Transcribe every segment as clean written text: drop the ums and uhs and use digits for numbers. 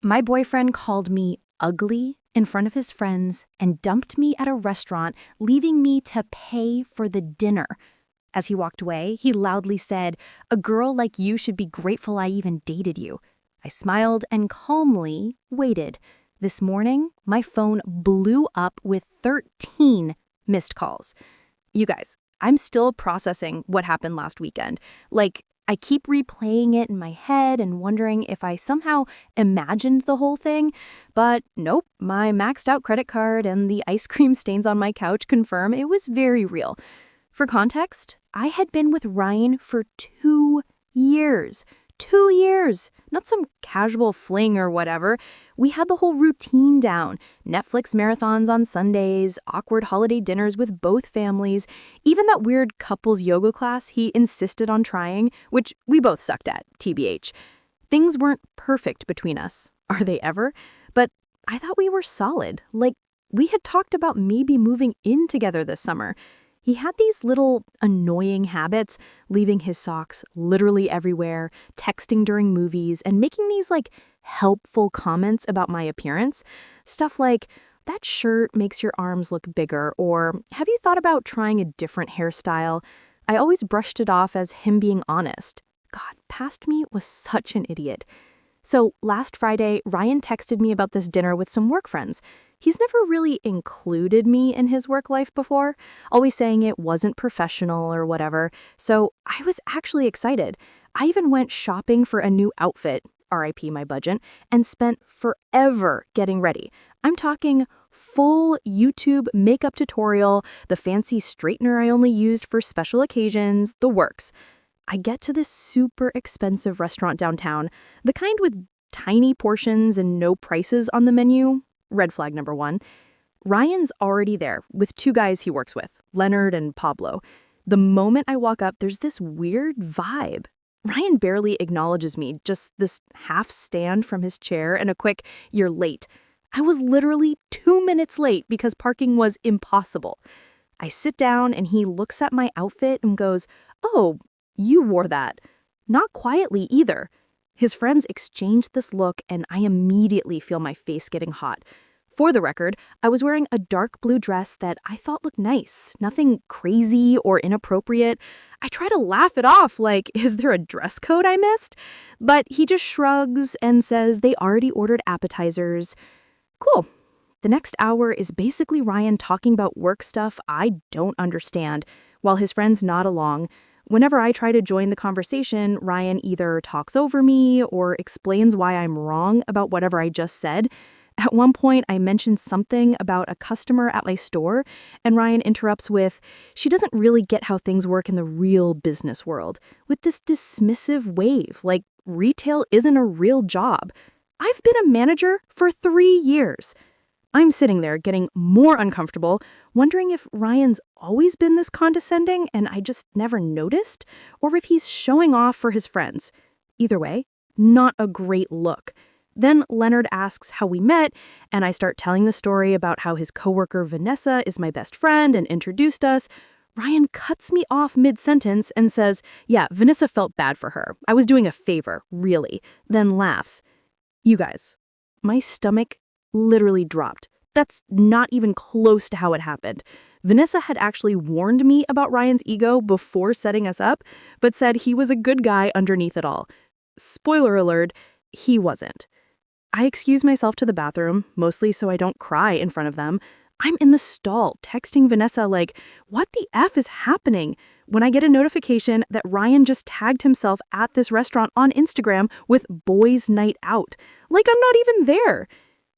My boyfriend called me ugly in front of his friends and dumped me at a restaurant, leaving me to pay for the dinner. As he walked away, he loudly said, "A girl like you should be grateful I even dated you." I smiled and calmly waited. This morning, my phone blew up with 13 missed calls. You guys, I'm still processing what happened last weekend. I keep replaying it in my head and wondering if I somehow imagined the whole thing. But nope, my maxed out credit card and the ice cream stains on my couch confirm it was very real. For context, I had been with Ryan for 2 years. 2 years! Not some casual fling or whatever. We had the whole routine down. Netflix marathons on Sundays, awkward holiday dinners with both families, even that weird couples yoga class he insisted on trying, which we both sucked at, TBH. Things weren't perfect between us. Are they ever? But I thought we were solid. We had talked about maybe moving in together this summer. He had these little annoying habits, leaving his socks literally everywhere, texting during movies, and making these helpful comments about my appearance. Stuff like, "That shirt makes your arms look bigger," or "Have you thought about trying a different hairstyle?" I always brushed it off as him being honest. God, past me was such an idiot. So last Friday, Ryan texted me about this dinner with some work friends. He's never really included me in his work life before, always saying it wasn't professional or whatever, so I was actually excited. I even went shopping for a new outfit, RIP my budget, and spent forever getting ready. I'm talking full YouTube makeup tutorial, the fancy straightener I only used for special occasions, the works. I get to this super expensive restaurant downtown, the kind with tiny portions and no prices on the menu. Red flag number 1. Ryan's already there with 2 guys he works with, Leonard and Pablo. The moment I walk up, there's this weird vibe. Ryan barely acknowledges me, just this half stand from his chair and a quick, "You're late." I was literally 2 minutes late because parking was impossible. I sit down and he looks at my outfit and goes, "Oh, you wore that." Not quietly either. His friends exchange this look and I immediately feel my face getting hot. For the record, I was wearing a dark blue dress that I thought looked nice, nothing crazy or inappropriate. I try to laugh it off is there a dress code I missed? But he just shrugs and says they already ordered appetizers. Cool. The next hour is basically Ryan talking about work stuff I don't understand, while his friends nod along. Whenever I try to join the conversation, Ryan either talks over me or explains why I'm wrong about whatever I just said. At one point, I mentioned something about a customer at my store, and Ryan interrupts with, "She doesn't really get how things work in the real business world," with this dismissive wave, like retail isn't a real job. I've been a manager for 3 years. I'm sitting there getting more uncomfortable, wondering if Ryan's always been this condescending and I just never noticed, or if he's showing off for his friends. Either way, not a great look. Then Leonard asks how we met, and I start telling the story about how his coworker Vanessa is my best friend and introduced us. Ryan cuts me off mid-sentence and says, "Yeah, Vanessa felt bad for her. I was doing a favor, really," then laughs. You guys, my stomach literally dropped. That's not even close to how it happened. Vanessa had actually warned me about Ryan's ego before setting us up, but said he was a good guy underneath it all. Spoiler alert, he wasn't. I excuse myself to the bathroom, mostly so I don't cry in front of them. I'm in the stall texting Vanessa "What the F is happening?" when I get a notification that Ryan just tagged himself at this restaurant on Instagram with Boys Night Out. I'm not even there.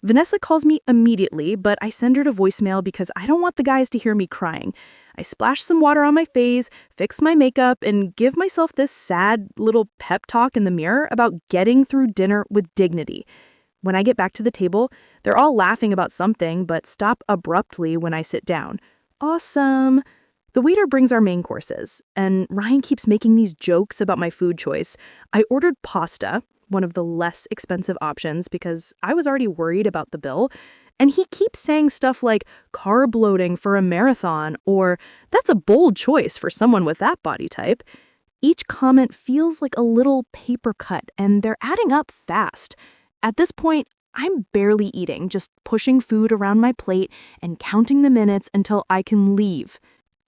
Vanessa calls me immediately, but I send her to voicemail because I don't want the guys to hear me crying. I splash some water on my face, fix my makeup, and give myself this sad little pep talk in the mirror about getting through dinner with dignity. When I get back to the table, they're all laughing about something, but stop abruptly when I sit down. Awesome. The waiter brings our main courses, and Ryan keeps making these jokes about my food choice. I ordered pasta, one of the less expensive options because I was already worried about the bill, and he keeps saying stuff like carb loading for a marathon or "That's a bold choice for someone with that body type." Each comment feels like a little paper cut, and they're adding up fast. At this point, I'm barely eating, just pushing food around my plate and counting the minutes until I can leave.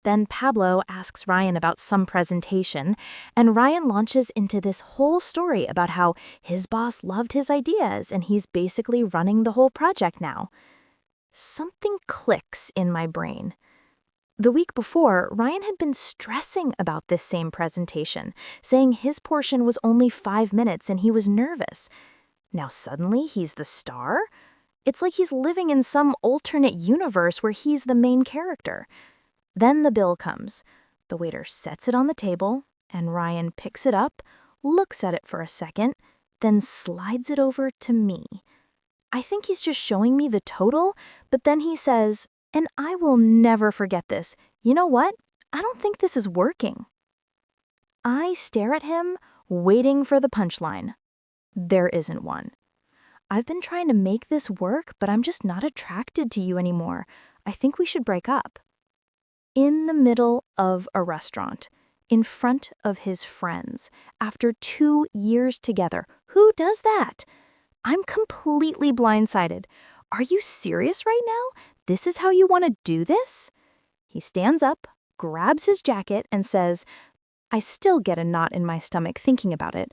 Then Pablo asks Ryan about some presentation, and Ryan launches into this whole story about how his boss loved his ideas and he's basically running the whole project now. Something clicks in my brain. The week before, Ryan had been stressing about this same presentation, saying his portion was only 5 minutes and he was nervous. Now suddenly he's the star? It's like he's living in some alternate universe where he's the main character. Then the bill comes. The waiter sets it on the table, and Ryan picks it up, looks at it for a second, then slides it over to me. I think he's just showing me the total, but then he says, and I will never forget this, "You know what? I don't think this is working." I stare at him, waiting for the punchline. There isn't one. "I've been trying to make this work, but I'm just not attracted to you anymore. I think we should break up." In the middle of a restaurant, in front of his friends, after 2 years together. Who does that? I'm completely blindsided. Are you serious right now? This is how you want to do this? He stands up, grabs his jacket, and says, I still get a knot in my stomach thinking about it.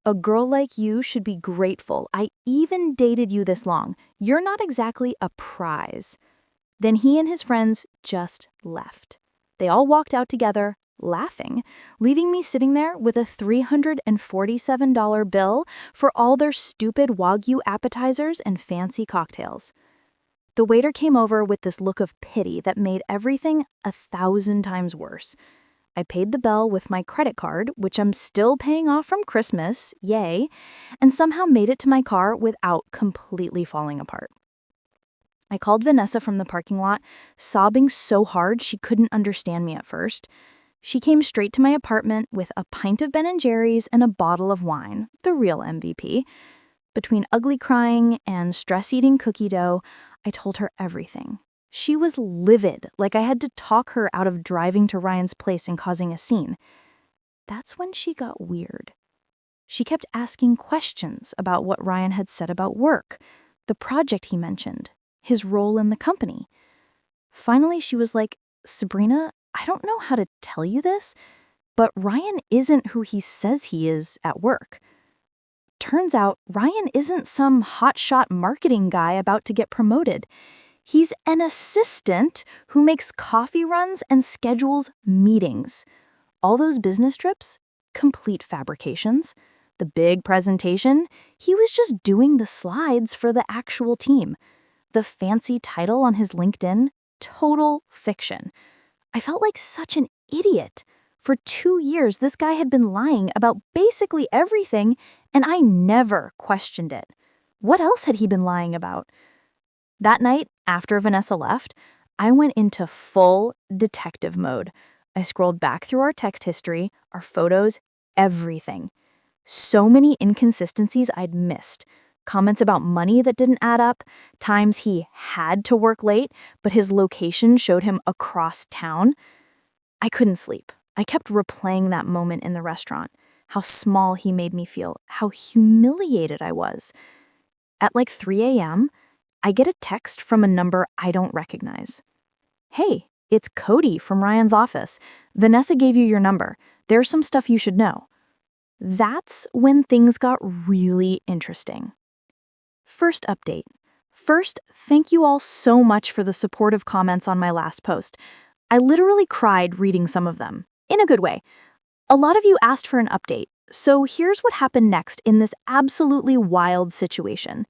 "A girl like you should be grateful. I even dated you this long. You're not exactly a prize." Then he and his friends just left. They all walked out together, laughing, leaving me sitting there with a $347 bill for all their stupid Wagyu appetizers and fancy cocktails. The waiter came over with this look of pity that made everything 1,000 times worse. I paid the bill with my credit card, which I'm still paying off from Christmas, yay, and somehow made it to my car without completely falling apart. I called Vanessa from the parking lot, sobbing so hard she couldn't understand me at first. She came straight to my apartment with a pint of Ben & Jerry's and a bottle of wine, the real MVP. Between ugly crying and stress-eating cookie dough, I told her everything. She was livid, like I had to talk her out of driving to Ryan's place and causing a scene. That's when she got weird. She kept asking questions about what Ryan had said about work, the project he mentioned, his role in the company. Finally, she was like, "Sabrina, I don't know how to tell you this, but Ryan isn't who he says he is at work." Turns out, Ryan isn't some hotshot marketing guy about to get promoted. He's an assistant who makes coffee runs and schedules meetings. All those business trips? Complete fabrications. The big presentation? He was just doing the slides for the actual team. The fancy title on his LinkedIn? Total fiction. I felt like such an idiot. For 2 years, this guy had been lying about basically everything, and I never questioned it. What else had he been lying about? That night, after Vanessa left, I went into full detective mode. I scrolled back through our text history, our photos, everything. So many inconsistencies I'd missed. Comments about money that didn't add up, times he had to work late, but his location showed him across town. I couldn't sleep. I kept replaying that moment in the restaurant, how small he made me feel, how humiliated I was. At like 3 a.m., I get a text from a number I don't recognize. "Hey, it's Cody from Ryan's office. Vanessa gave you your number. There's some stuff you should know." That's when things got really interesting. First update. First, thank you all so much for the supportive comments on my last post. I literally cried reading some of them, in a good way. A lot of you asked for an update, so here's what happened next in this absolutely wild situation.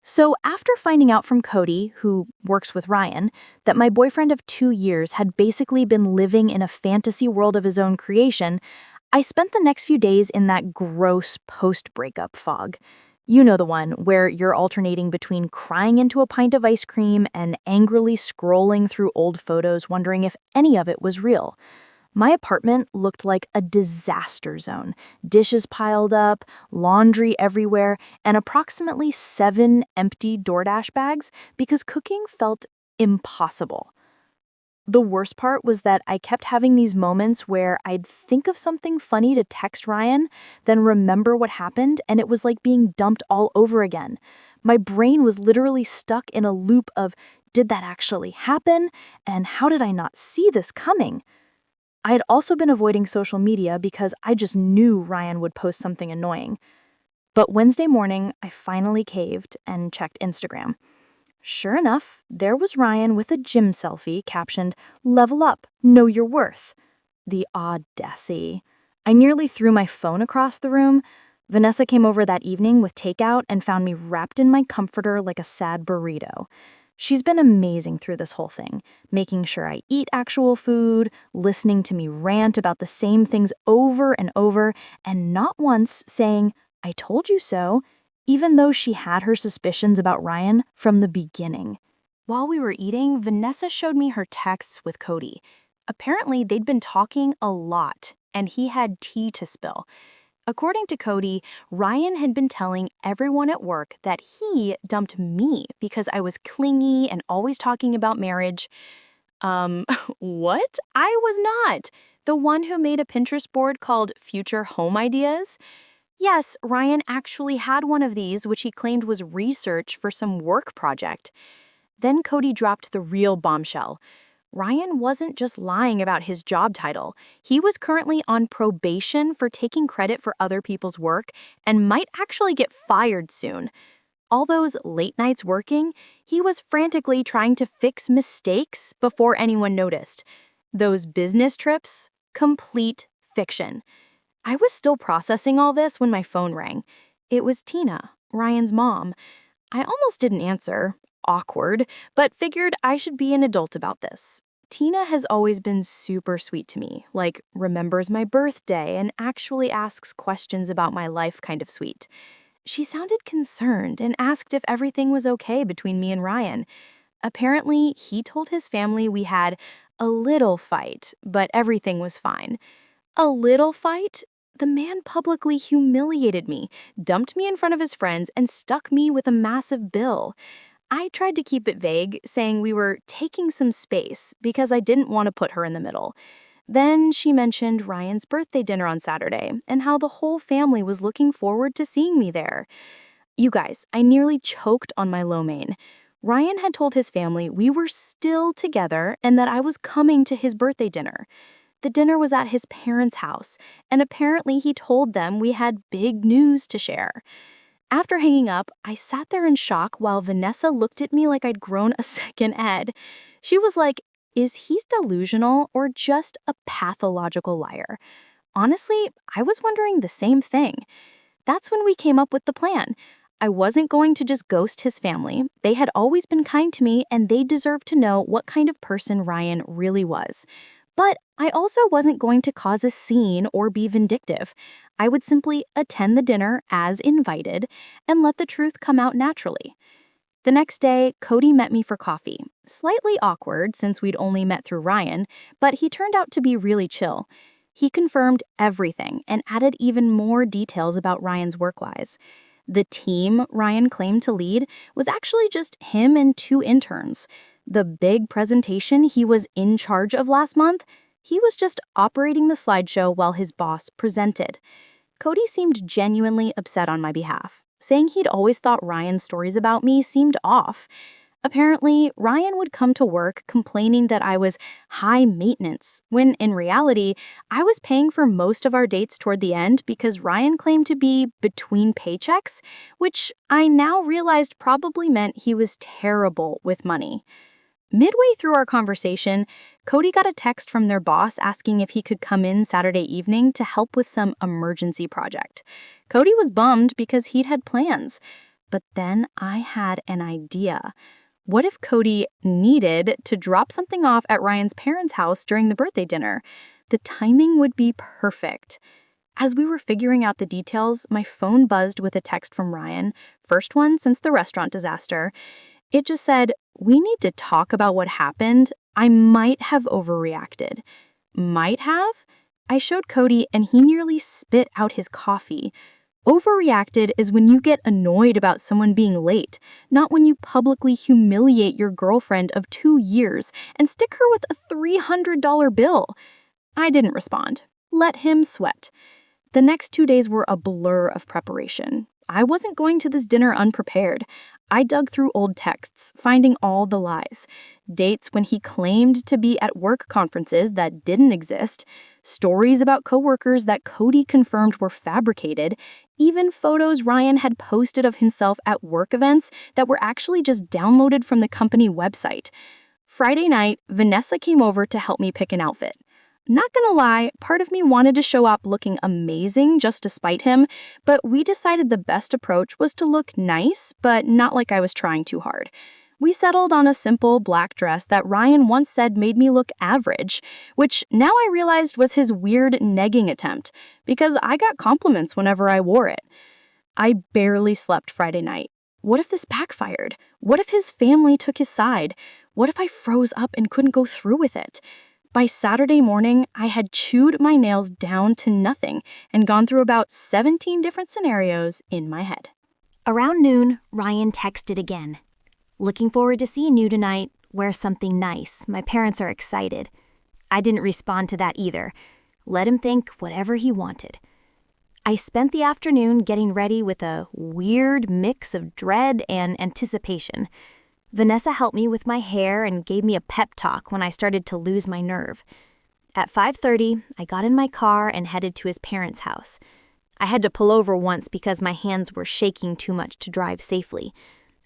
So after finding out from Cody, who works with Ryan, that my boyfriend of 2 years had basically been living in a fantasy world of his own creation, I spent the next few days in that gross post-breakup fog. You know the one where you're alternating between crying into a pint of ice cream and angrily scrolling through old photos wondering if any of it was real. My apartment looked like a disaster zone. Dishes piled up, laundry everywhere, and approximately 7 empty DoorDash bags because cooking felt impossible. The worst part was that I kept having these moments where I'd think of something funny to text Ryan, then remember what happened, and it was like being dumped all over again. My brain was literally stuck in a loop of, did that actually happen? And how did I not see this coming? I had also been avoiding social media because I just knew Ryan would post something annoying. But Wednesday morning, I finally caved and checked Instagram. Sure enough, there was Ryan with a gym selfie captioned, "Level up, know your worth." The audacity. I nearly threw my phone across the room. Vanessa came over that evening with takeout and found me wrapped in my comforter like a sad burrito. She's been amazing through this whole thing, making sure I eat actual food, listening to me rant about the same things over and over, and not once saying, "I told you so," even though she had her suspicions about Ryan from the beginning. While we were eating, Vanessa showed me her texts with Cody. Apparently, they'd been talking a lot, and he had tea to spill. According to Cody, Ryan had been telling everyone at work that he dumped me because I was clingy and always talking about marriage. What? I was not. The one who made a Pinterest board called Future Home Ideas? Yes, Ryan actually had one of these, which he claimed was research for some work project. Then Cody dropped the real bombshell. Ryan wasn't just lying about his job title. He was currently on probation for taking credit for other people's work and might actually get fired soon. All those late nights working, he was frantically trying to fix mistakes before anyone noticed. Those business trips, complete fiction. I was still processing all this when my phone rang. It was Tina, Ryan's mom. I almost didn't answer, awkward, but figured I should be an adult about this. Tina has always been super sweet to me, like remembers my birthday and actually asks questions about my life kind of sweet. She sounded concerned and asked if everything was okay between me and Ryan. Apparently, he told his family we had a little fight, but everything was fine. A little fight? The man publicly humiliated me, dumped me in front of his friends, and stuck me with a massive bill. I tried to keep it vague, saying we were taking some space because I didn't want to put her in the middle. Then she mentioned Ryan's birthday dinner on Saturday and how the whole family was looking forward to seeing me there. You guys, I nearly choked on my lo mein. Ryan had told his family we were still together and that I was coming to his birthday dinner. The dinner was at his parents' house, and apparently he told them we had big news to share. After hanging up, I sat there in shock while Vanessa looked at me like I'd grown a second head. She was like, is he delusional or just a pathological liar? Honestly, I was wondering the same thing. That's when we came up with the plan. I wasn't going to just ghost his family. They had always been kind to me, and they deserved to know what kind of person Ryan really was. But I also wasn't going to cause a scene or be vindictive. I would simply attend the dinner as invited and let the truth come out naturally. The next day, Cody met me for coffee. Slightly awkward since we'd only met through Ryan, but he turned out to be really chill. He confirmed everything and added even more details about Ryan's work lies. The team Ryan claimed to lead was actually just him and 2 interns. The big presentation he was in charge of last month, he was just operating the slideshow while his boss presented. Cody seemed genuinely upset on my behalf, saying he'd always thought Ryan's stories about me seemed off. Apparently, Ryan would come to work complaining that I was high maintenance, when in reality, I was paying for most of our dates toward the end because Ryan claimed to be between paychecks, which I now realized probably meant he was terrible with money. Midway through our conversation, Cody got a text from their boss asking if he could come in Saturday evening to help with some emergency project. Cody was bummed because he'd had plans. But then I had an idea. What if Cody needed to drop something off at Ryan's parents' house during the birthday dinner? The timing would be perfect. As we were figuring out the details, my phone buzzed with a text from Ryan, first one since the restaurant disaster. It just said, "We need to talk about what happened. I might have overreacted." Might have? I showed Cody and he nearly spit out his coffee. Overreacted is when you get annoyed about someone being late, not when you publicly humiliate your girlfriend of 2 years and stick her with a $300 bill. I didn't respond. Let him sweat. The next 2 days were a blur of preparation. I wasn't going to this dinner unprepared. I dug through old texts, finding all the lies. Dates when he claimed to be at work conferences that didn't exist, stories about coworkers that Cody confirmed were fabricated, even photos Ryan had posted of himself at work events that were actually just downloaded from the company website. Friday night, Vanessa came over to help me pick an outfit. Not gonna lie, part of me wanted to show up looking amazing just to spite him, but we decided the best approach was to look nice, but not like I was trying too hard. We settled on a simple black dress that Ryan once said made me look average, which now I realized was his weird negging attempt, because I got compliments whenever I wore it. I barely slept Friday night. What if this backfired? What if his family took his side? What if I froze up and couldn't go through with it? By Saturday morning, I had chewed my nails down to nothing and gone through about 17 different scenarios in my head. Around noon, Ryan texted again. "Looking forward to seeing you tonight. Wear something nice. My parents are excited." I didn't respond to that either. Let him think whatever he wanted. I spent the afternoon getting ready with a weird mix of dread and anticipation. Vanessa helped me with my hair and gave me a pep talk when I started to lose my nerve. At 5:30, I got in my car and headed to his parents' house. I had to pull over once because my hands were shaking too much to drive safely.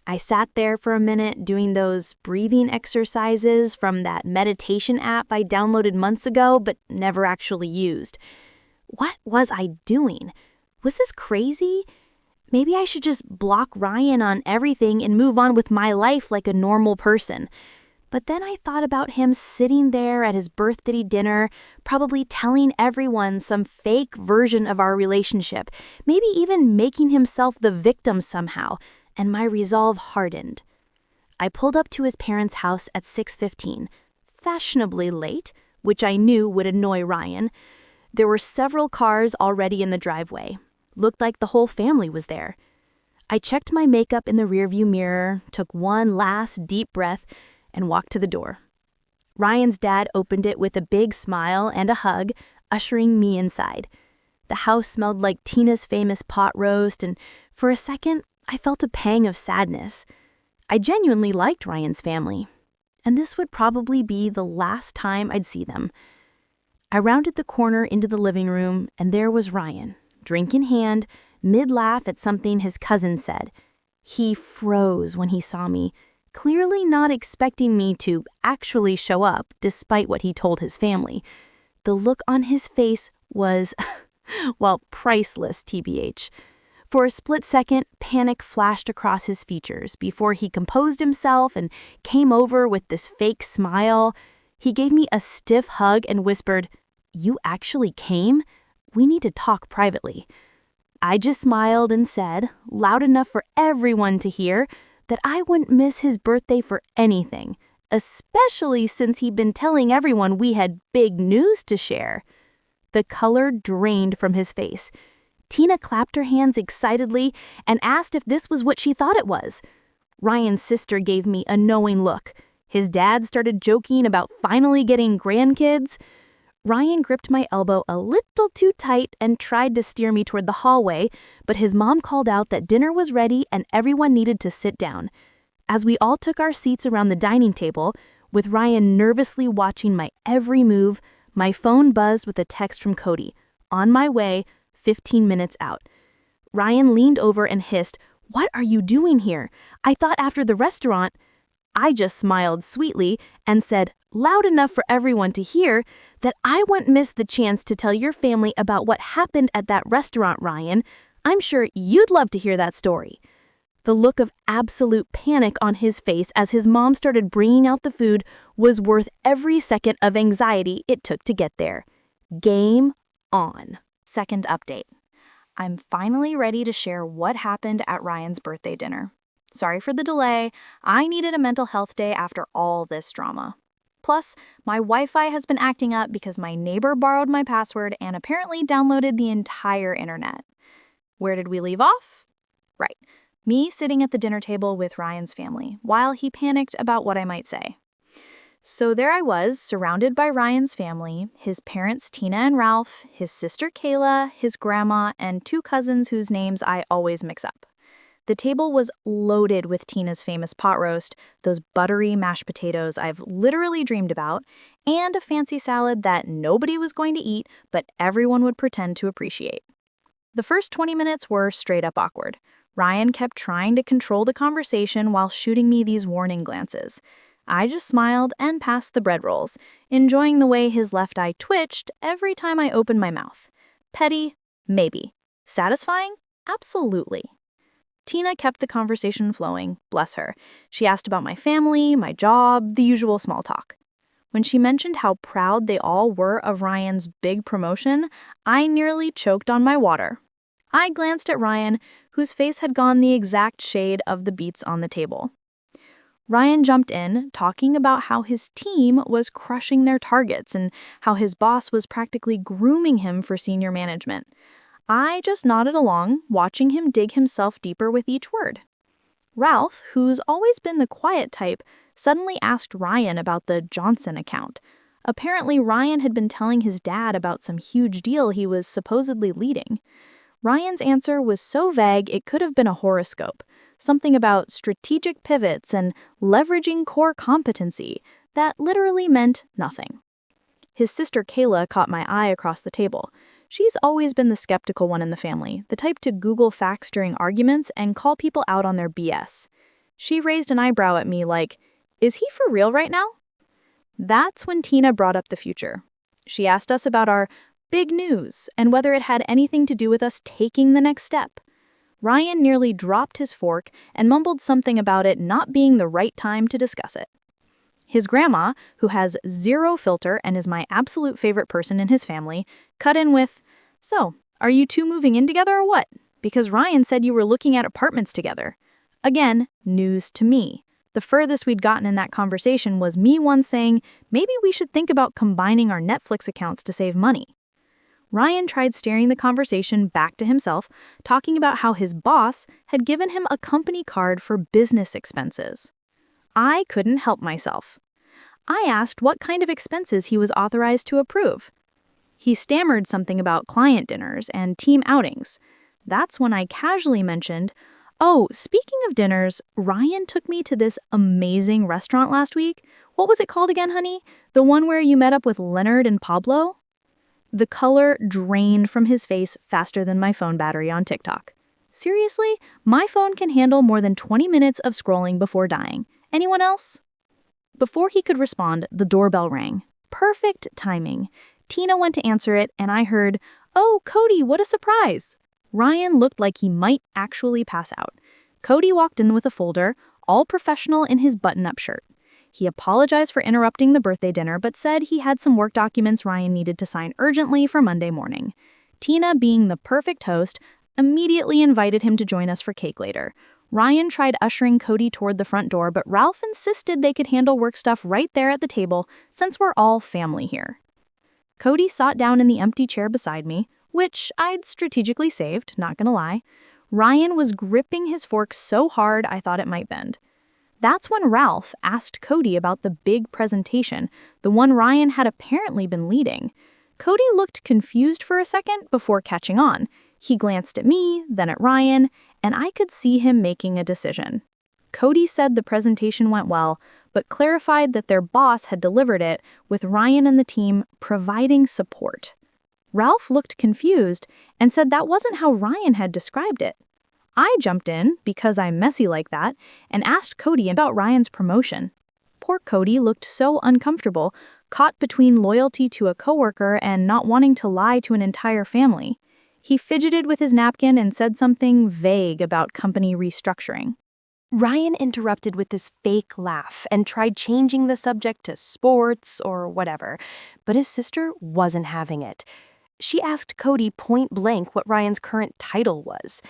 I sat there for a minute doing those breathing exercises from that meditation app I downloaded months ago but never actually used. What was I doing? Was this crazy? Maybe I should just block Ryan on everything and move on with my life like a normal person. But then I thought about him sitting there at his birthday dinner, probably telling everyone some fake version of our relationship, maybe even making himself the victim somehow, and my resolve hardened. I pulled up to his parents' house at 6:15, fashionably late, which I knew would annoy Ryan. There were several cars already in the driveway. Looked like the whole family was there. I checked my makeup in the rearview mirror, took one last deep breath, and walked to the door. Ryan's dad opened it with a big smile and a hug, ushering me inside. The house smelled like Tina's famous pot roast, and for a second, I felt a pang of sadness. I genuinely liked Ryan's family, and this would probably be the last time I'd see them. I rounded the corner into the living room, and there was Ryan, drink in hand, mid-laugh at something his cousin said. He froze when he saw me, clearly not expecting me to actually show up despite what he told his family. The look on his face was, well, priceless, TBH. For a split second, panic flashed across his features before he composed himself and came over with this fake smile. He gave me a stiff hug and whispered, "You actually came? We need to talk privately." I just smiled and said, loud enough for everyone to hear, that I wouldn't miss his birthday for anything, especially since he'd been telling everyone we had big news to share. The color drained from his face. Tina clapped her hands excitedly and asked if this was what she thought it was. Ryan's sister gave me a knowing look. His dad started joking about finally getting grandkids. Ryan gripped my elbow a little too tight and tried to steer me toward the hallway, but his mom called out that dinner was ready and everyone needed to sit down. As we all took our seats around the dining table, with Ryan nervously watching my every move, my phone buzzed with a text from Cody. On my way, 15 minutes out. Ryan leaned over and hissed, "What are you doing here? I thought after the restaurant..." I just smiled sweetly and said, loud enough for everyone to hear, that I wouldn't miss the chance to tell your family about what happened at that restaurant, Ryan. I'm sure you'd love to hear that story. The look of absolute panic on his face as his mom started bringing out the food was worth every second of anxiety it took to get there. Game on. Second update. I'm finally ready to share what happened at Ryan's birthday dinner. Sorry for the delay. I needed a mental health day after all this drama. Plus, my Wi-Fi has been acting up because my neighbor borrowed my password and apparently downloaded the entire internet. Where did we leave off? Right, me sitting at the dinner table with Ryan's family while he panicked about what I might say. So there I was, surrounded by Ryan's family, his parents Tina and Ralph, his sister Kayla, his grandma, and two cousins whose names I always mix up. The table was loaded with Tina's famous pot roast, those buttery mashed potatoes I've literally dreamed about, and a fancy salad that nobody was going to eat, but everyone would pretend to appreciate. The first 20 minutes were straight up awkward. Ryan kept trying to control the conversation while shooting me these warning glances. I just smiled and passed the bread rolls, enjoying the way his left eye twitched every time I opened my mouth. Petty? Maybe. Satisfying? Absolutely. Tina kept the conversation flowing, bless her. She asked about my family, my job, the usual small talk. When she mentioned how proud they all were of Ryan's big promotion, I nearly choked on my water. I glanced at Ryan, whose face had gone the exact shade of the beets on the table. Ryan jumped in, talking about how his team was crushing their targets and how his boss was practically grooming him for senior management. I just nodded along, watching him dig himself deeper with each word. Ralph, who's always been the quiet type, suddenly asked Ryan about the Johnson account. Apparently, Ryan had been telling his dad about some huge deal he was supposedly leading. Ryan's answer was so vague it could have been a horoscope, something about strategic pivots and leveraging core competency that literally meant nothing. His sister Kayla caught my eye across the table. She's always been the skeptical one in the family, the type to Google facts during arguments and call people out on their BS. She raised an eyebrow at me like, "Is he for real right now?" That's when Tina brought up the future. She asked us about our big news and whether it had anything to do with us taking the next step. Ryan nearly dropped his fork and mumbled something about it not being the right time to discuss it. His grandma, who has zero filter and is my absolute favorite person in his family, cut in with, "So, are you two moving in together or what? Because Ryan said you were looking at apartments together." Again, news to me. The furthest we'd gotten in that conversation was me once saying, maybe we should think about combining our Netflix accounts to save money. Ryan tried steering the conversation back to himself, talking about how his boss had given him a company card for business expenses. I couldn't help myself. I asked what kind of expenses he was authorized to approve. He stammered something about client dinners and team outings. That's when I casually mentioned, "Oh, speaking of dinners, Ryan took me to this amazing restaurant last week. What was it called again, honey? The one where you met up with Leonard and Pablo?" The color drained from his face faster than my phone battery on TikTok. Seriously, my phone can handle more than 20 minutes of scrolling before dying. Anyone else? Before he could respond, the doorbell rang. Perfect timing. Tina went to answer it, and I heard, "Oh, Cody, what a surprise!" Ryan looked like he might actually pass out. Cody walked in with a folder, all professional in his button-up shirt. He apologized for interrupting the birthday dinner, but said he had some work documents Ryan needed to sign urgently for Monday morning. Tina, being the perfect host, immediately invited him to join us for cake later. Ryan tried ushering Cody toward the front door, but Ralph insisted they could handle work stuff right there at the table since we're all family here. Cody sat down in the empty chair beside me, which I'd strategically saved, not gonna lie. Ryan was gripping his fork so hard I thought it might bend. That's when Ralph asked Cody about the big presentation, the one Ryan had apparently been leading. Cody looked confused for a second before catching on. He glanced at me, then at Ryan, and I could see him making a decision. Cody said the presentation went well, but clarified that their boss had delivered it, with Ryan and the team providing support. Ralph looked confused and said that wasn't how Ryan had described it. I jumped in, because I'm messy like that, and asked Cody about Ryan's promotion. Poor Cody looked so uncomfortable, caught between loyalty to a coworker and not wanting to lie to an entire family. He fidgeted with his napkin and said something vague about company restructuring. Ryan interrupted with this fake laugh and tried changing the subject to sports or whatever, but his sister wasn't having it. She asked Cody point blank what Ryan's current title was.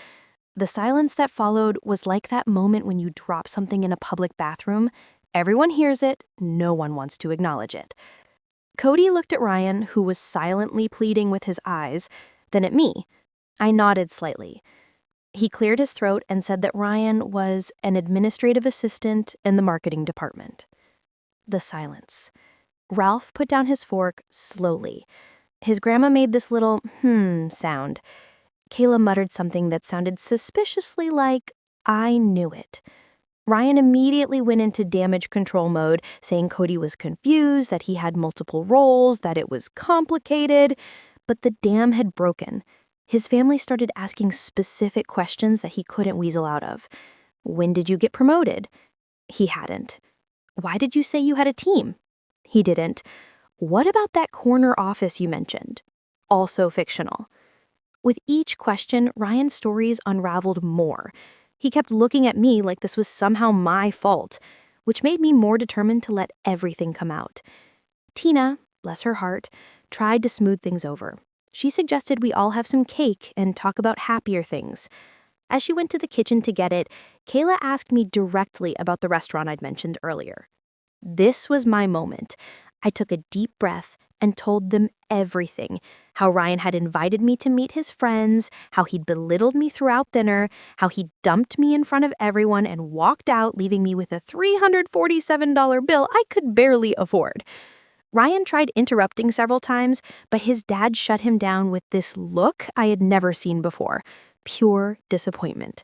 The silence that followed was like that moment when you drop something in a public bathroom. Everyone hears it, no one wants to acknowledge it. Cody looked at Ryan, who was silently pleading with his eyes, then at me. I nodded slightly. He cleared his throat and said that Ryan was an administrative assistant in the marketing department. the silence. Ralph put down his fork slowly. His grandma made this little sound. Kayla muttered something that sounded suspiciously like, "I knew it." Ryan immediately went into damage control mode, saying Cody was confused, that he had multiple roles, that it was complicated. But the dam had broken. His family started asking specific questions that he couldn't weasel out of. When did you get promoted? He hadn't. Why did you say you had a team? He didn't. What about that corner office you mentioned? Also fictional. With each question, Ryan's stories unraveled more. He kept looking at me like this was somehow my fault, which made me more determined to let everything come out. Tina, bless her heart, tried to smooth things over. She suggested we all have some cake and talk about happier things. As she went to the kitchen to get it, Kayla asked me directly about the restaurant I'd mentioned earlier. This was my moment. I took a deep breath and told them everything. How Ryan had invited me to meet his friends, how he'd belittled me throughout dinner, how he dumped me in front of everyone and walked out, leaving me with a $347 bill I could barely afford. Ryan tried interrupting several times, but his dad shut him down with this look I had never seen before. Pure disappointment.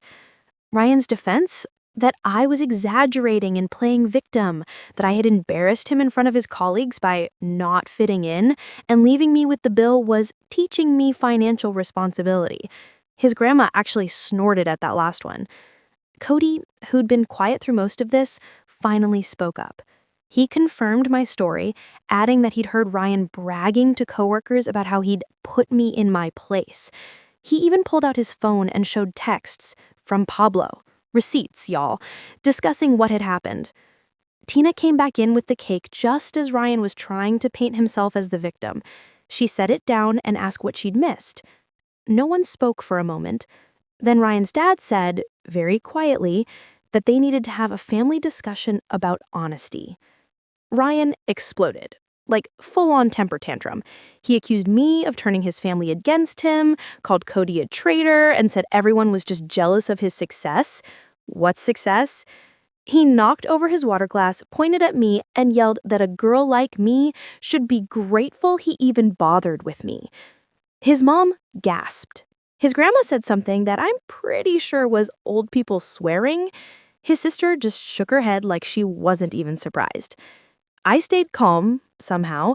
Ryan's defense? That I was exaggerating and playing victim, that I had embarrassed him in front of his colleagues by not fitting in, and leaving me with the bill was teaching me financial responsibility. His grandma actually snorted at that last one. Cody, who'd been quiet through most of this, finally spoke up. He confirmed my story, adding that he'd heard Ryan bragging to coworkers about how he'd put me in my place. He even pulled out his phone and showed texts from Pablo. Receipts, y'all, discussing what had happened. Tina came back in with the cake just as Ryan was trying to paint himself as the victim. She set it down and asked what she'd missed. No one spoke for a moment. Then Ryan's dad said, very quietly, that they needed to have a family discussion about honesty. Ryan exploded, like full-on temper tantrum. He accused me of turning his family against him, called Cody a traitor, and said everyone was just jealous of his success. What success? He knocked over his water glass, pointed at me, and yelled that a girl like me should be grateful he even bothered with me. His mom gasped. His grandma said something that I'm pretty sure was old people swearing. His sister just shook her head like she wasn't even surprised. I stayed calm, somehow,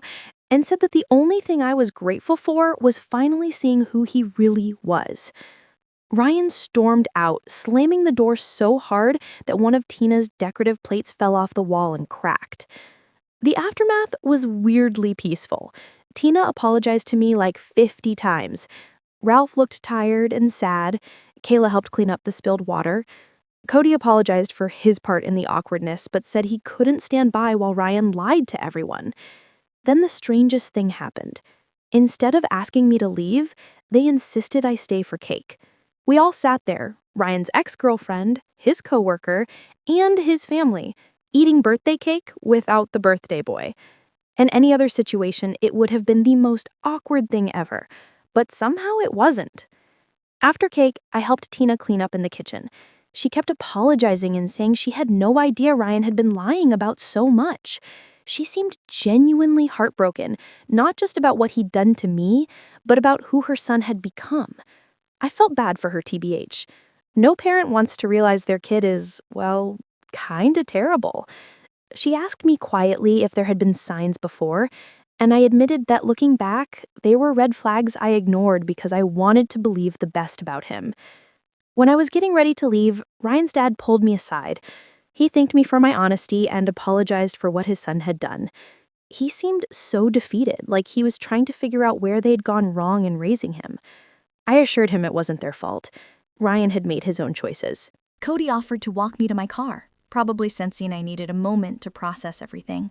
and said that the only thing I was grateful for was finally seeing who he really was. Ryan stormed out, slamming the door so hard that one of Tina's decorative plates fell off the wall and cracked. The aftermath was weirdly peaceful. Tina apologized to me like 50 times. Ralph looked tired and sad. Kayla helped clean up the spilled water. Cody apologized for his part in the awkwardness, but said he couldn't stand by while Ryan lied to everyone. Then the strangest thing happened. Instead of asking me to leave, they insisted I stay for cake. We all sat there, Ryan's ex-girlfriend, his coworker, and his family, eating birthday cake without the birthday boy. In any other situation, it would have been the most awkward thing ever, but somehow it wasn't. After cake, I helped Tina clean up in the kitchen. She kept apologizing and saying she had no idea Ryan had been lying about so much. She seemed genuinely heartbroken, not just about what he'd done to me, but about who her son had become. I felt bad for her, TBH. No parent wants to realize their kid is, well, kinda terrible. She asked me quietly if there had been signs before, and I admitted that looking back, they were red flags I ignored because I wanted to believe the best about him. When I was getting ready to leave, Ryan's dad pulled me aside. He thanked me for my honesty and apologized for what his son had done. He seemed so defeated, like he was trying to figure out where they'd gone wrong in raising him. I assured him it wasn't their fault. Ryan had made his own choices. Cody offered to walk me to my car, probably sensing I needed a moment to process everything.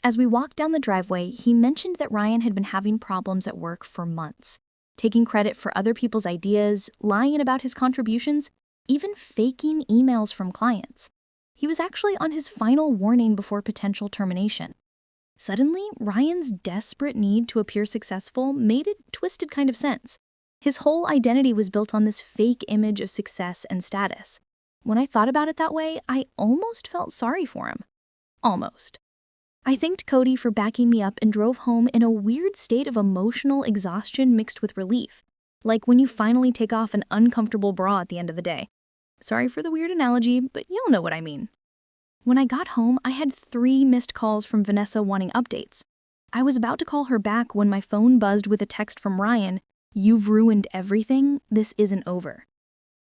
As we walked down the driveway, he mentioned that Ryan had been having problems at work for months, taking credit for other people's ideas, lying about his contributions, even faking emails from clients. He was actually on his final warning before potential termination. Suddenly, Ryan's desperate need to appear successful made a twisted kind of sense. His whole identity was built on this fake image of success and status. When I thought about it that way, I almost felt sorry for him. Almost. I thanked Cody for backing me up and drove home in a weird state of emotional exhaustion mixed with relief, like when you finally take off an uncomfortable bra at the end of the day. Sorry for the weird analogy, but you'll know what I mean. When I got home, I had 3 missed calls from Vanessa wanting updates. I was about to call her back when my phone buzzed with a text from Ryan, "You've ruined everything, this isn't over."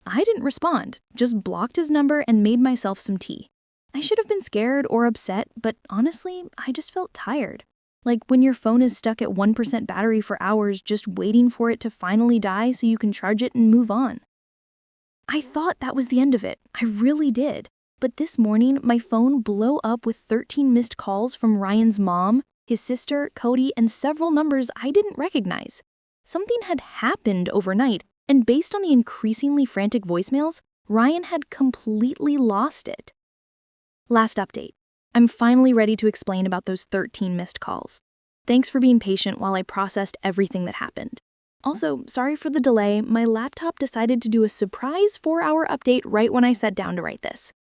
I didn't respond, just blocked his number and made myself some tea. I should have been scared or upset, but honestly, I just felt tired. Like when your phone is stuck at 1% battery for hours just waiting for it to finally die so you can charge it and move on. I thought that was the end of it. I really did. But this morning, my phone blew up with 13 missed calls from Ryan's mom, his sister, Cody, and several numbers I didn't recognize. Something had happened overnight, and based on the increasingly frantic voicemails, Ryan had completely lost it. Last update. I'm finally ready to explain about those 13 missed calls. Thanks for being patient while I processed everything that happened. Also, sorry for the delay, my laptop decided to do a surprise 4-hour update right when I sat down to write this.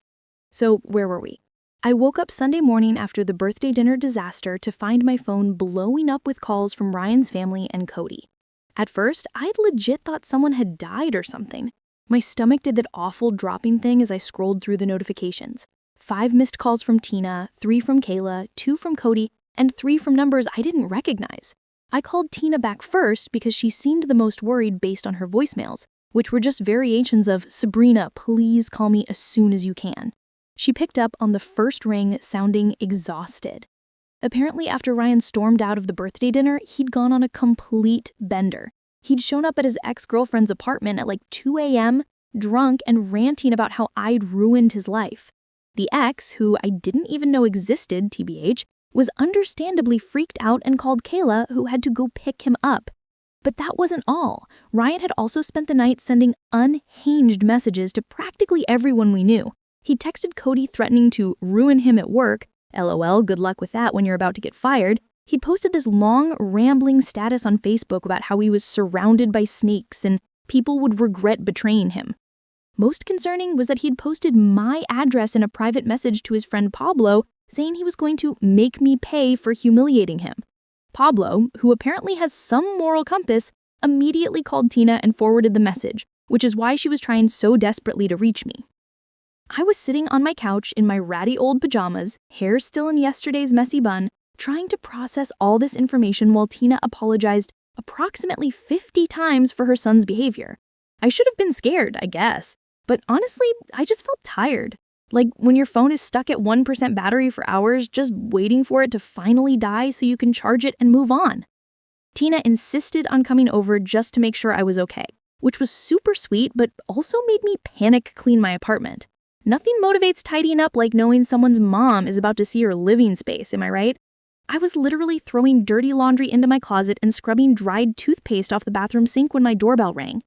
So, where were we? I woke up Sunday morning after the birthday dinner disaster to find my phone blowing up with calls from Ryan's family and Cody. At first, I'd legit thought someone had died or something. My stomach did that awful dropping thing as I scrolled through the notifications. 5 missed calls from Tina, 3 from Kayla, 2 from Cody, and 3 from numbers I didn't recognize. I called Tina back first because she seemed the most worried based on her voicemails, which were just variations of, "Sabrina, please call me as soon as you can." She picked up on the first ring, sounding exhausted. Apparently, after Ryan stormed out of the birthday dinner, he'd gone on a complete bender. He'd shown up at his ex-girlfriend's apartment at like 2 a.m., drunk and ranting about how I'd ruined his life. The ex, who I didn't even know existed, TBH, was understandably freaked out and called Kayla, who had to go pick him up. But that wasn't all. Ryan had also spent the night sending unhinged messages to practically everyone we knew. He texted Cody threatening to ruin him at work. LOL, good luck with that when you're about to get fired. He'd posted this long, rambling status on Facebook about how he was surrounded by snakes and people would regret betraying him. Most concerning was that he'd posted my address in a private message to his friend Pablo, saying he was going to make me pay for humiliating him. Pablo, who apparently has some moral compass, immediately called Tina and forwarded the message, which is why she was trying so desperately to reach me. I was sitting on my couch in my ratty old pajamas, hair still in yesterday's messy bun, trying to process all this information while Tina apologized approximately 50 times for her son's behavior. I should have been scared, I guess. But honestly, I just felt tired. Like when your phone is stuck at 1% battery for hours, just waiting for it to finally die so you can charge it and move on. Tina insisted on coming over just to make sure I was okay, which was super sweet, but also made me panic clean my apartment. Nothing motivates tidying up like knowing someone's mom is about to see her living space, am I right? I was literally throwing dirty laundry into my closet and scrubbing dried toothpaste off the bathroom sink when my doorbell rang.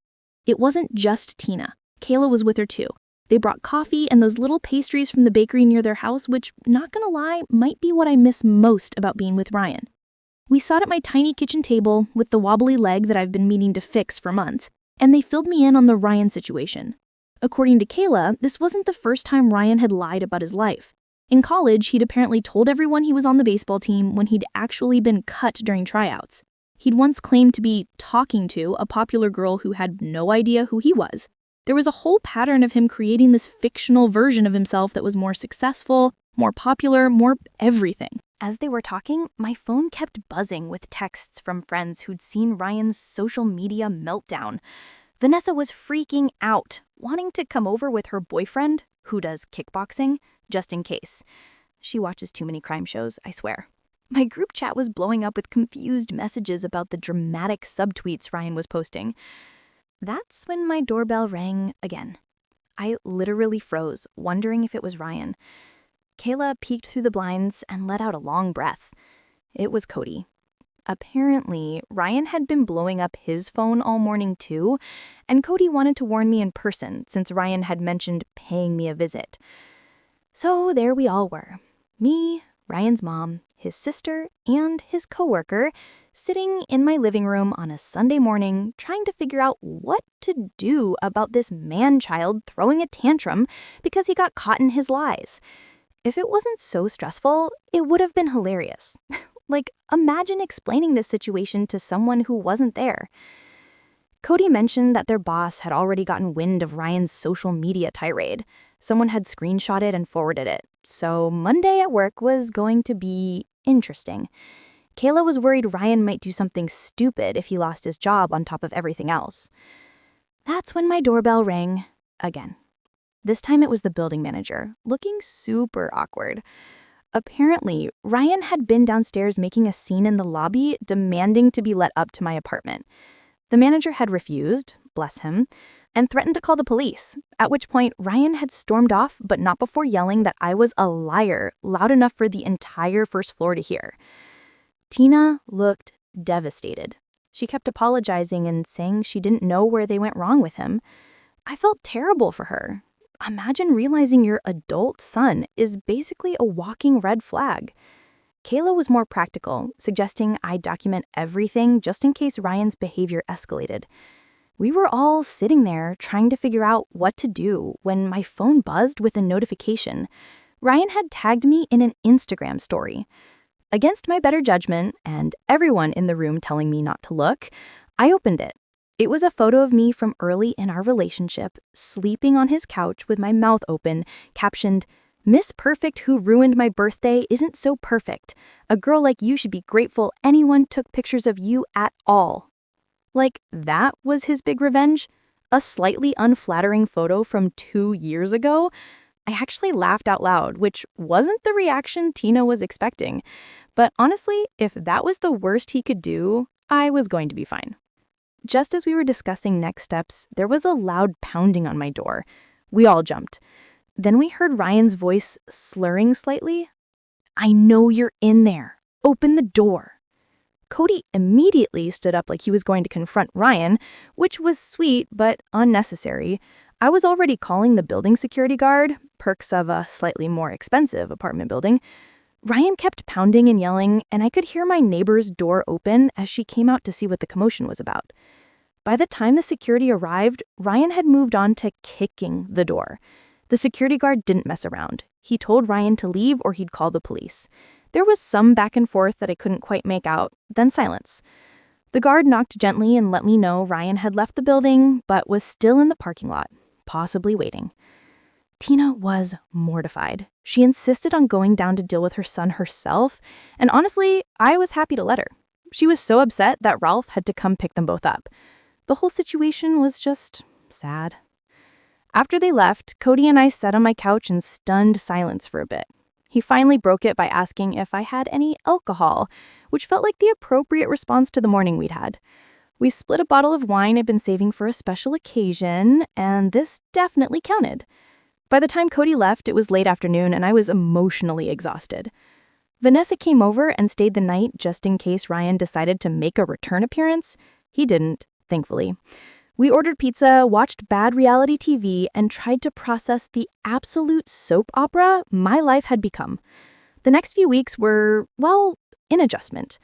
It wasn't just Tina. Kayla was with her too. They brought coffee and those little pastries from the bakery near their house, which, not gonna lie, might be what I miss most about being with Ryan. We sat at my tiny kitchen table with the wobbly leg that I've been meaning to fix for months, and they filled me in on the Ryan situation. According to Kayla, this wasn't the first time Ryan had lied about his life. In college, he'd apparently told everyone he was on the baseball team when he'd actually been cut during tryouts. He'd once claimed to be talking to a popular girl who had no idea who he was. There was a whole pattern of him creating this fictional version of himself that was more successful, more popular, more everything. As they were talking, my phone kept buzzing with texts from friends who'd seen Ryan's social media meltdown. Vanessa was freaking out, wanting to come over with her boyfriend, who does kickboxing, just in case. She watches too many crime shows, I swear. My group chat was blowing up with confused messages about the dramatic subtweets Ryan was posting. That's when my doorbell rang again. I literally froze, wondering if it was Ryan. Kayla peeked through the blinds and let out a long breath. It was Cody. Apparently, Ryan had been blowing up his phone all morning too, and Cody wanted to warn me in person since Ryan had mentioned paying me a visit. So there we all were. Me, Ryan's mom, his sister, and his coworker, sitting in my living room on a Sunday morning trying to figure out what to do about this man-child throwing a tantrum because he got caught in his lies. if it wasn't so stressful, it would have been hilarious. Like, imagine explaining this situation to someone who wasn't there. Cody mentioned that their boss had already gotten wind of Ryan's social media tirade. Someone had screenshotted and forwarded it. So Monday at work was going to be interesting. Kayla was worried Ryan might do something stupid if he lost his job on top of everything else. That's when my doorbell rang again. This time it was the building manager, looking super awkward. Apparently, Ryan had been downstairs making a scene in the lobby, demanding to be let up to my apartment. The manager had refused, bless him, and threatened to call the police, at which point Ryan had stormed off, but not before yelling that I was a liar, loud enough for the entire first floor to hear. Tina looked devastated. She kept apologizing and saying she didn't know where they went wrong with him. I felt terrible for her. Imagine realizing your adult son is basically a walking red flag. Kayla was more practical, suggesting I document everything just in case Ryan's behavior escalated. We were all sitting there trying to figure out what to do when my phone buzzed with a notification. Ryan had tagged me in an Instagram story. Against my better judgment and everyone in the room telling me not to look, I opened it. It was a photo of me from early in our relationship, sleeping on his couch with my mouth open, captioned, "Miss Perfect who ruined my birthday isn't so perfect. A girl like you should be grateful anyone took pictures of you at all." Like, that was his big revenge? A slightly unflattering photo from 2 years ago? I actually laughed out loud, which wasn't the reaction Tina was expecting. But honestly, if that was the worst he could do, I was going to be fine. Just as we were discussing next steps, there was a loud pounding on my door. We all jumped. Then we heard Ryan's voice slurring slightly. "I know you're in there. Open the door." Cody immediately stood up like he was going to confront Ryan, which was sweet but unnecessary. I was already calling the building security guard, perks of a slightly more expensive apartment building. Ryan kept pounding and yelling, and I could hear my neighbor's door open as she came out to see what the commotion was about. By the time the security arrived, Ryan had moved on to kicking the door. The security guard didn't mess around. He told Ryan to leave or he'd call the police. There was some back and forth that I couldn't quite make out, then silence. The guard knocked gently and let me know Ryan had left the building, but was still in the parking lot, possibly waiting. Tina was mortified. She insisted on going down to deal with her son herself, and honestly, I was happy to let her. She was so upset that Ralph had to come pick them both up. The whole situation was just sad. After they left, Cody and I sat on my couch in stunned silence for a bit. He finally broke it by asking if I had any alcohol, which felt like the appropriate response to the morning we'd had. We split a bottle of wine I'd been saving for a special occasion, and this definitely counted. By the time Cody left, it was late afternoon and I was emotionally exhausted. Vanessa came over and stayed the night just in case Ryan decided to make a return appearance. He didn't, thankfully. We ordered pizza, watched bad reality TV, and tried to process the absolute soap opera my life had become. The next few weeks were, well, in adjustment.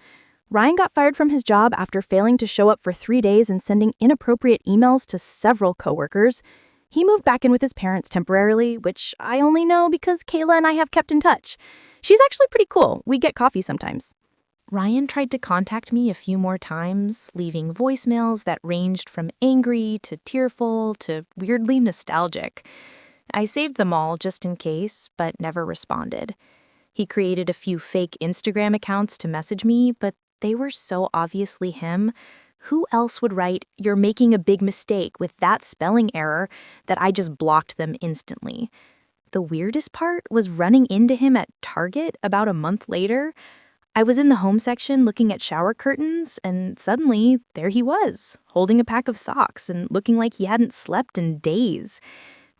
Ryan got fired from his job after failing to show up for 3 days and sending inappropriate emails to several coworkers. He moved back in with his parents temporarily, which I only know because Kayla and I have kept in touch. She's actually pretty cool. We get coffee sometimes. Ryan tried to contact me a few more times, leaving voicemails that ranged from angry to tearful to weirdly nostalgic. I saved them all just in case, but never responded. He created a few fake Instagram accounts to message me, but they were so obviously him. Who else would write, "You're making a big mistake" with that spelling error, that I just blocked them instantly. The weirdest part was running into him at Target about a month later. I was in the home section looking at shower curtains, and suddenly there he was, holding a pack of socks and looking like he hadn't slept in days.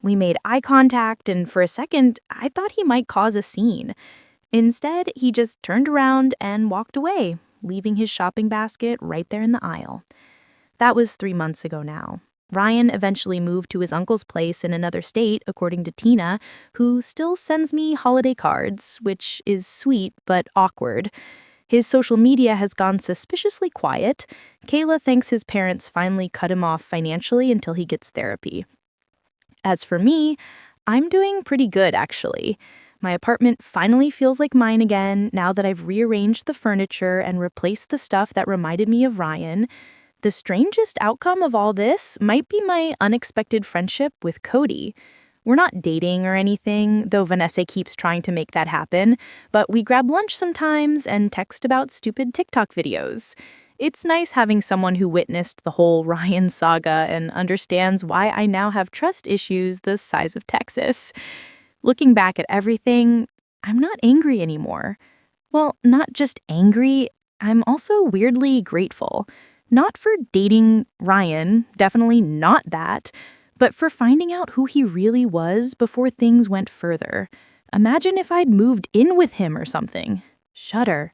We made eye contact, and for a second, I thought he might cause a scene. Instead, he just turned around and walked away, leaving his shopping basket right there in the aisle. That was 3 months ago now. Ryan eventually moved to his uncle's place in another state, according to Tina, who still sends me holiday cards, which is sweet but awkward. His social media has gone suspiciously quiet. Kayla thinks his parents finally cut him off financially until he gets therapy. As for me, I'm doing pretty good, actually. My apartment finally feels like mine again now that I've rearranged the furniture and replaced the stuff that reminded me of Ryan. The strangest outcome of all this might be my unexpected friendship with Cody. We're not dating or anything, though Vanessa keeps trying to make that happen, but we grab lunch sometimes and text about stupid TikTok videos. It's nice having someone who witnessed the whole Ryan saga and understands why I now have trust issues the size of Texas. Looking back at everything, I'm not angry anymore. Well, not just angry, I'm also weirdly grateful. Not for dating Ryan, definitely not that, but for finding out who he really was before things went further. Imagine if I'd moved in with him or something. Shudder.